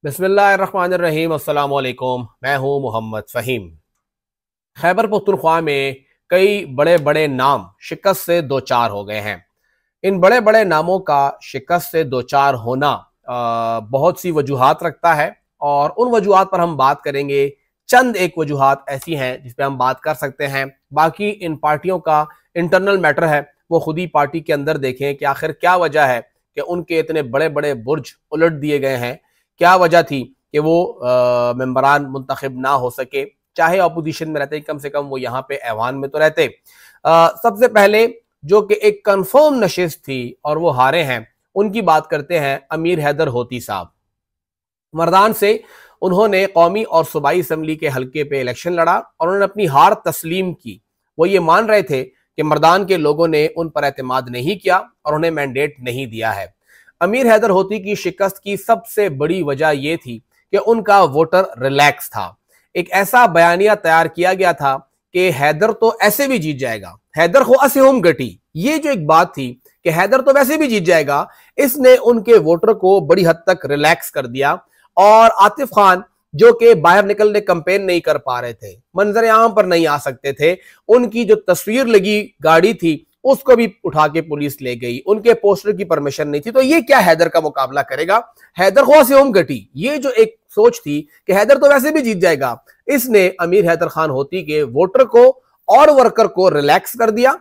बिस्मिल्लाहिर्रहमानिर्रहीम। अस्सलाम वालेकुम। मैं हूं मोहम्मद फ़हीम। खैबर पख्तूनख्वा में कई बड़े बड़े नाम शिकस्त से दो चार हो गए हैं। इन बड़े बड़े नामों का शिकस्त से दो चार होना बहुत सी वजूहात रखता है और उन वजूहात पर हम बात करेंगे। चंद एक वजूहात ऐसी हैं जिस पर हम बात कर सकते हैं, बाकी इन पार्टियों का इंटरनल मैटर है, वो खुद ही पार्टी के अंदर देखें कि आखिर क्या वजह है कि उनके इतने बड़े बड़े बुर्ज उलट दिए गए हैं। क्या वजह थी कि वो मेंबरान मुंतखब ना हो सके, चाहे अपोजिशन में रहते, कम से कम वो यहाँ पे ऐवान में तो रहते। सबसे पहले जो कि एक कंफर्म नशिस्त थी और वो हारे हैं, उनकी बात करते हैं। अमीर हैदर होती साहब मर्दान से उन्होंने कौमी और सूबाई असम्बली के हल्के पे इलेक्शन लड़ा और उन्होंने अपनी हार तस्लीम की। वो ये मान रहे थे कि मर्दान के लोगों ने उन पर एतमाद नहीं किया और उन्हें मैंडेट नहीं दिया है। अमीर हैदर होती की शिकस्त की सबसे बड़ी वजह यह थी कि उनका वोटर रिलैक्स था। एक ऐसा बयानिया तैयार किया गया था कि हैदर तो ऐसे भी जीत जाएगा, हैदर को असेहुम गटी। ये जो एक बात थी कि हैदर तो वैसे भी जीत जाएगा, इसने उनके वोटर को बड़ी हद तक रिलैक्स कर दिया। और आतिफ खान जो कि बाहर निकलने कैंपेन नहीं कर पा रहे थे, मंजर आम पर नहीं आ सकते थे, उनकी जो तस्वीर लगी गाड़ी थी उसको भी उठा के पुलिस ले गई, उनके पोस्टर की परमिशन नहीं थी। तो ये क्या हैदर का मुकाबला करेगा, हैदर को से होम गटी। ये जो एक सोच थी कि हैदर तो वैसे भी जीत जाएगा, इसने अमीर हैदर खान होती के वोटर को और वर्कर को रिलैक्स कर दिया।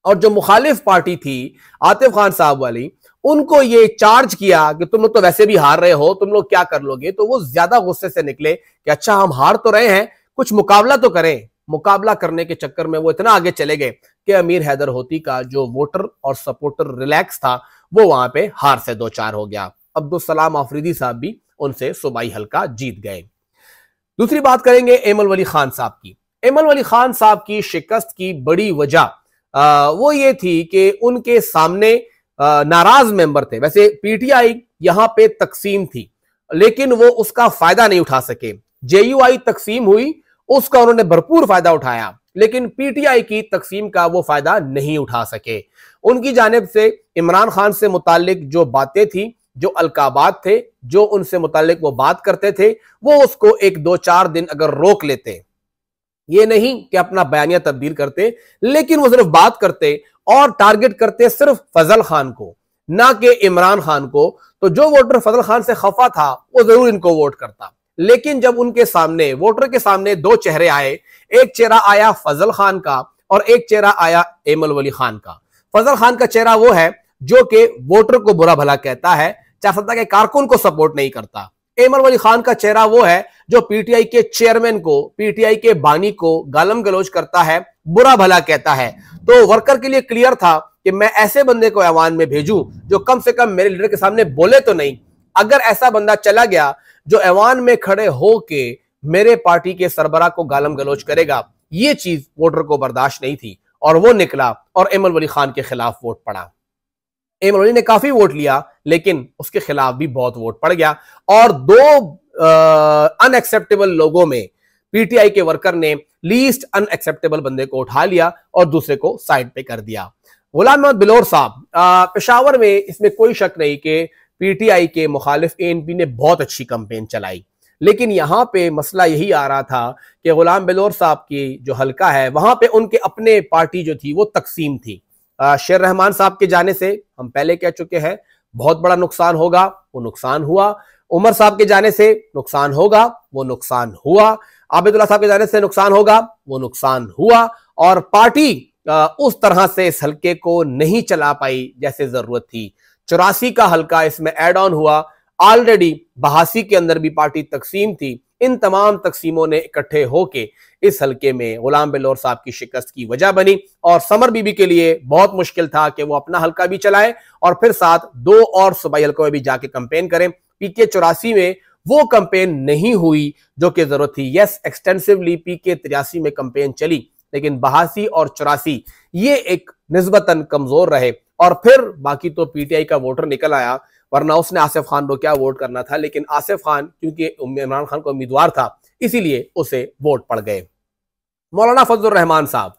और जो मुखालिफ पार्टी थी आतिफ खान साहब वाली, उनको ये चार्ज किया कि तुम लोग तो वैसे भी हार रहे हो, तुम लोग क्या कर लोगे। तो वो ज्यादा गुस्से से निकले कि अच्छा हम हार तो रहे हैं, कुछ मुकाबला तो करें। मुकाबला करने के चक्कर में वो इतना आगे चले गए कि अमीर हैदर होती का जो वोटर और सपोर्टर रिलैक्स था वो वहां पे हार से दो चार हो गया। अब्दुल सलाम आफरीदी साहब भी उनसे सूबाई हल्का जीत गए। दूसरी बात करेंगे एमल वली खान साहब की। एमल वली खान साहब की शिकस्त की बड़ी वजह वो ये थी कि उनके सामने नाराज मेंबर थे। वैसे पीटीआई यहां पे तकसीम थी लेकिन वो उसका फायदा नहीं उठा सके। जेयूआई तकसीम हुई, उसका उन्होंने भरपूर फायदा उठाया, लेकिन पीटीआई की तकसीम का वो फायदा नहीं उठा सके। उनकी जानिब से इमरान खान से मुतालिक जो बातें थी, जो अलकाबात थे, जो उनसे मुतालिक वो बात करते थे, वो उसको एक दो चार दिन अगर रोक लेते, ये नहीं कि अपना बयानिया तब्दील करते, लेकिन वो सिर्फ बात करते और टारगेट करते सिर्फ फजल खान को, ना कि इमरान खान को, तो जो वोटर फजल खान से खफा था वो जरूर इनको वोट करता। लेकिन जब उनके सामने, वोटर के सामने दो चेहरे आए, एक चेहरा आया फजल खान का और एक चेहरा आया एमल वली खान का। फजल खान का चेहरा वो है जो कि वोटर को बुरा भला कहता है, चाहे सत्ता के कारकुन को सपोर्ट नहीं करता। एमल वली खान का चेहरा वो है जो पीटीआई के चेयरमैन को, पीटीआई के बानी को गालम गलोच करता है, बुरा भला कहता है। तो वर्कर के लिए क्लियर था कि मैं ऐसे बंदे को ऐवान में भेजूं जो कम से कम मेरे लीडर के सामने बोले तो नहीं। अगर ऐसा बंदा चला गया जो ऐवान में खड़े होके मेरे पार्टी के सरबराह को गालम गलोच करेगा, ये चीज वोटर को बर्दाश्त नहीं थी और वो निकला और एमल वली खान के खिलाफ वोट पड़ा। एमल वली ने काफी वोट लिया लेकिन उसके खिलाफ भी बहुत वोट पड़ गया और दो अनएक्सेप्टेबल लोगों में पीटीआई के वर्कर ने लीस्ट अनएक्सेप्टेबल बंदे को उठा लिया और दूसरे को साइड पे कर दिया। गुलाम मोहम्मद बिलोर साहब, पेशावर में इसमें कोई शक नहीं कि पीटीआई के मुखालिफ एएनपी ने बहुत अच्छी कैंपेन चलाई, लेकिन यहां पे मसला यही आ रहा था कि गुलाम बिलोर साहब की जो हल्का है वहां पे उनके अपने पार्टी जो थी वो तकसीम थी। शेर रहमान साहब के जाने से हम पहले कह चुके हैं बहुत बड़ा नुकसान होगा, वो नुकसान हुआ। उमर साहब के जाने से नुकसान होगा, वो नुकसान हुआ। आबिदुल्ला साहब के जाने से नुकसान होगा, वो नुकसान हुआ। और पार्टी उस तरह से इस हल्के को नहीं चला पाई जैसे जरूरत थी। 84 का हल्का इसमें एड ऑन हुआ। ऑलरेडी 82 के अंदर भी पार्टी तकसीम थी। इन तमाम तकसीमों ने इकट्ठे होके इस हल्के में गुलाम बिलोर साहब की शिकस्त की वजह बनी और समर बीबी के लिए बहुत मुश्किल था कि वो अपना हल्का भी चलाए और फिर साथ दो और सूबाई हल्कों में भी जाके कैंपेन करें। पीके 84 में वो कैंपेन नहीं हुई जो कि जरूरत थी। यस, एक्सटेंसिवली पीके 83 में कैंपेन चली, लेकिन 82 और 84 ये एक निस्बतन कमजोर रहे और फिर बाकी तो पीटीआई का वोटर निकल आया, वरना उसने आसिफ खान को क्या वोट करना था। लेकिन आसिफ खान क्योंकि इमरान खान को उम्मीदवार था इसीलिए उसे वोट पड़ गए। मौलाना फजलुर रहमान साहब,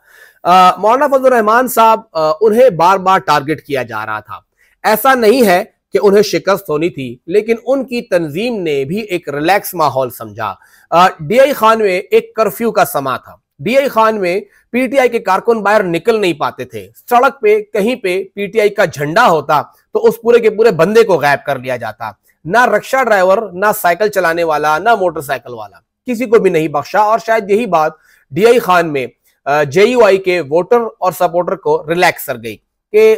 मौलाना फजलुर रहमान साहब उन्हें बार बार टारगेट किया जा रहा था। ऐसा नहीं है कि उन्हें शिकस्त होनी थी, लेकिन उनकी तंजीम ने भी एक रिलैक्स माहौल समझा। डीआई खान में एक कर्फ्यू का समा था। डीआई खान में पीटीआई के कारकुन बाहर निकल नहीं पाते थे। सड़क पे कहीं पे पीटीआई का झंडा होता तो उस पूरे के पूरे बंदे को गायब कर लिया जाता। ना रिक्शा ड्राइवर, ना साइकिल चलाने वाला, ना मोटरसाइकिल वाला, किसी को भी नहीं बख्शा। और शायद यही बात डीआई खान में जेयूआई के वोटर और सपोर्टर को रिलैक्स कर गई कि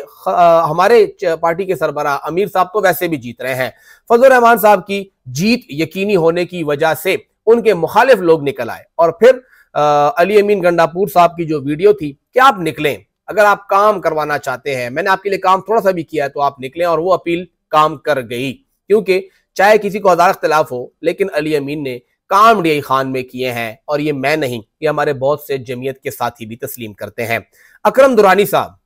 हमारे पार्टी के सरबराह अमीर साहब तो वैसे भी जीत रहे हैं। फजल रहमान साहब की जीत यकीनी होने की वजह से उनके मुखालिफ लोग निकल आए। और फिर अली अमीन गंडापुर साहब की जो वीडियो थी कि आप निकलें, अगर आप काम करवाना चाहते हैं, मैंने आपके लिए काम थोड़ा सा भी किया है तो आप निकलें, और वो अपील काम कर गई। क्योंकि चाहे किसी को हज़ार इख्तिलाफ हो, लेकिन अली अमीन ने काम डीआई खान में किए हैं। और ये मैं नहीं, ये हमारे बहुत से जमीयत के साथी भी तस्लीम करते हैं। अकरम दुरानी साहब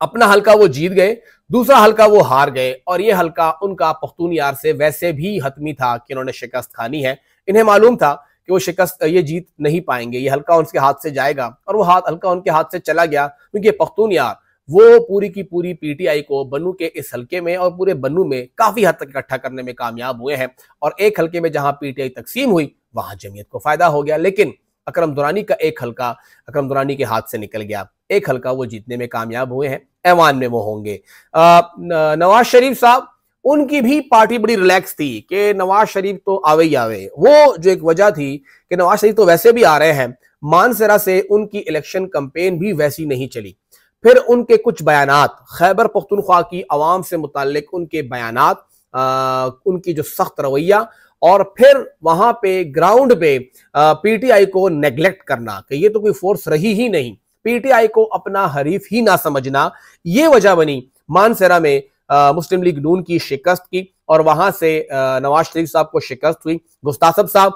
अपना हल्का वो जीत गए, दूसरा हल्का वो हार गए, और ये हल्का उनका पख्तूनयार से वैसे भी हतमी था कि उन्होंने शिकस्त खानी है। इन्हें मालूम था कि वो शिकस्त, ये जीत नहीं पाएंगे, ये हल्का उनके हाथ से जाएगा, और वो हल्का उनके हाथ से चला गया। क्योंकि पख्तूनयार वो पूरी की पूरी पीटीआई को बन्नू के इस हल्के में और पूरे बन्नू में काफी हद तक इकट्ठा करने में कामयाब हुए हैं। और एक हल्के में जहां पीटीआई तकसीम हुई वहां जमीयत को फायदा हो गया। लेकिन अकरम दुरानी का एक हल्का अकरम दुरानी के हाथ से निकल गया, एक हल्का वो जीतने में कामयाब हुए हैं। ऐवान में वो होंगे। नवाज शरीफ साहब, उनकी भी पार्टी बड़ी रिलैक्स थी कि नवाज शरीफ तो आवे ही आवे। वो जो एक वजह थी कि नवाज शरीफ तो वैसे भी आ रहे हैं, मानसरा से उनकी इलेक्शन कैंपेन भी वैसी नहीं चली। फिर उनके कुछ बयानात, खैबर पख्तूनख्वा की आवाम से मुताल्लिक उनके बयानात, उनकी जो सख्त रवैया, और फिर वहां पे ग्राउंड पे पीटीआई को नेग्लेक्ट करना कि ये तो कोई फोर्स रही ही नहीं, पीटीआई को अपना हरीफ ही ना समझना, ये वजह बनी मानसरा में मुस्लिम लीग नून की शिकस्त की। और वहां से नवाज शरीफ साहब को शिकस्त हुई। गुस्तासब साहब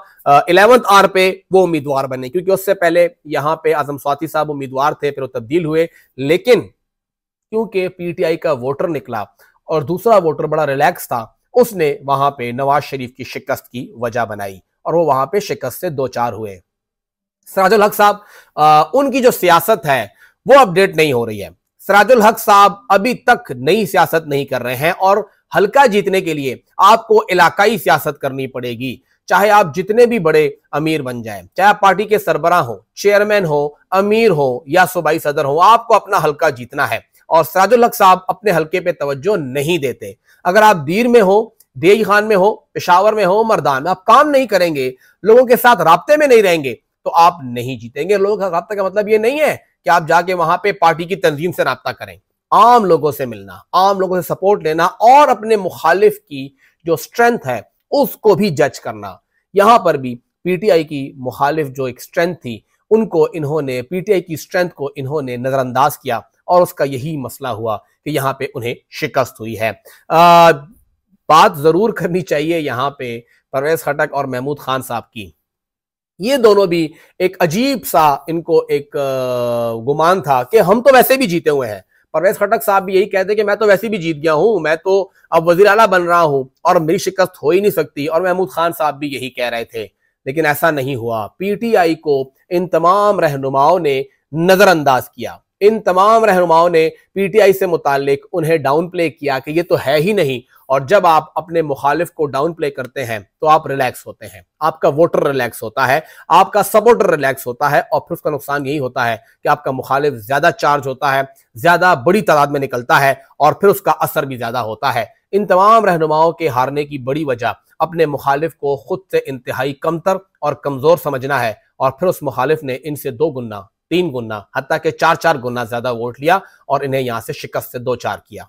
11th आवर पे वो उम्मीदवार बने, क्योंकि उससे पहले यहां पे आजम स्वाति साहब उम्मीदवार थे, फिर वो तब्दील हुए। लेकिन क्योंकि पीटीआई का वोटर निकला और दूसरा वोटर बड़ा रिलैक्स था, उसने वहां पे नवाज शरीफ की शिकस्त की वजह बनाई, और वो वहां पे शिकस्त से 2-4 हुए। सिराजुल हक साहब, उनकी जो सियासत है वो अपडेट नहीं हो रही है। सिराजुल हक साहब अभी तक नई सियासत नहीं कर रहे हैं, और हल्का जीतने के लिए आपको इलाकाई सियासत करनी पड़ेगी। चाहे आप जितने भी बड़े अमीर बन जाएं, चाहे आप पार्टी के सरबराह हो, चेयरमैन हो, अमीर हो या सूबाई सदर हो, आपको अपना हल्का जीतना है। और सिराजुल हक साहब अपने हल्के पे तवज्जो नहीं देते। अगर आप दीर में हो, डीआई खान में हो, पेशावर में हो, मर्दान में, आप काम नहीं करेंगे, लोगों के साथ राब्ते में नहीं रहेंगे, तो आप नहीं जीतेंगे। लोगों का राब्ता का मतलब ये नहीं है कि आप जाके वहां पे पार्टी की तंजीम से राब्ता करें। आम लोगों से मिलना, आम लोगों से सपोर्ट लेना, और अपने मुखालिफ की जो स्ट्रेंथ है उसको भी जज करना। यहां पर भी पीटीआई की मुखालिफ जो एक स्ट्रेंथ थी, उनको इन्होंने, पीटीआई की स्ट्रेंथ को इन्होंने नजरअंदाज किया, और उसका यही मसला हुआ कि यहां पे उन्हें शिकस्त हुई है। बात जरूर करनी चाहिए यहां पे परवेज खटक और महमूद खान साहब की। ये दोनों भी एक अजीब सा, इनको एक गुमान था कि हम तो वैसे भी जीते हुए हैं। परवेज खटक साहब भी यही कहते कि मैं तो वैसे भी जीत गया हूं, मैं तो अब वजीर आला बन रहा हूं और मेरी शिकस्त हो ही नहीं सकती। और महमूद खान साहब भी यही कह रहे थे, लेकिन ऐसा नहीं हुआ। पीटीआई को इन तमाम रहनुमाओं ने नजरअंदाज किया। इन तमाम रहनुमाओं ने पीटीआई से मुताल्लिक उन्हें डाउन प्ले किया कि ये तो है ही नहीं। और जब आप अपने मुखालिफ को डाउन प्ले करते हैं तो आप रिलैक्स होते हैं, आपका वोटर रिलैक्स होता है, आपका सपोर्टर रिलैक्स होता है, और फिर उसका नुकसान यही होता है कि आपका मुखालिफ ज्यादा चार्ज होता है, ज्यादा बड़ी तादाद में निकलता है, और फिर उसका असर भी ज्यादा होता है। इन तमाम रहनुमाओं के हारने की बड़ी वजह अपने मुखालिफ को खुद से इंतहाई कमतर और कमजोर समझना है, और फिर उस मुखालिफ ने इनसे 2 गुना, 3 गुना, हत्ता के 4-4 गुना ज्यादा वोट लिया और इन्हें यहां से शिकस्त से 2-4 किया।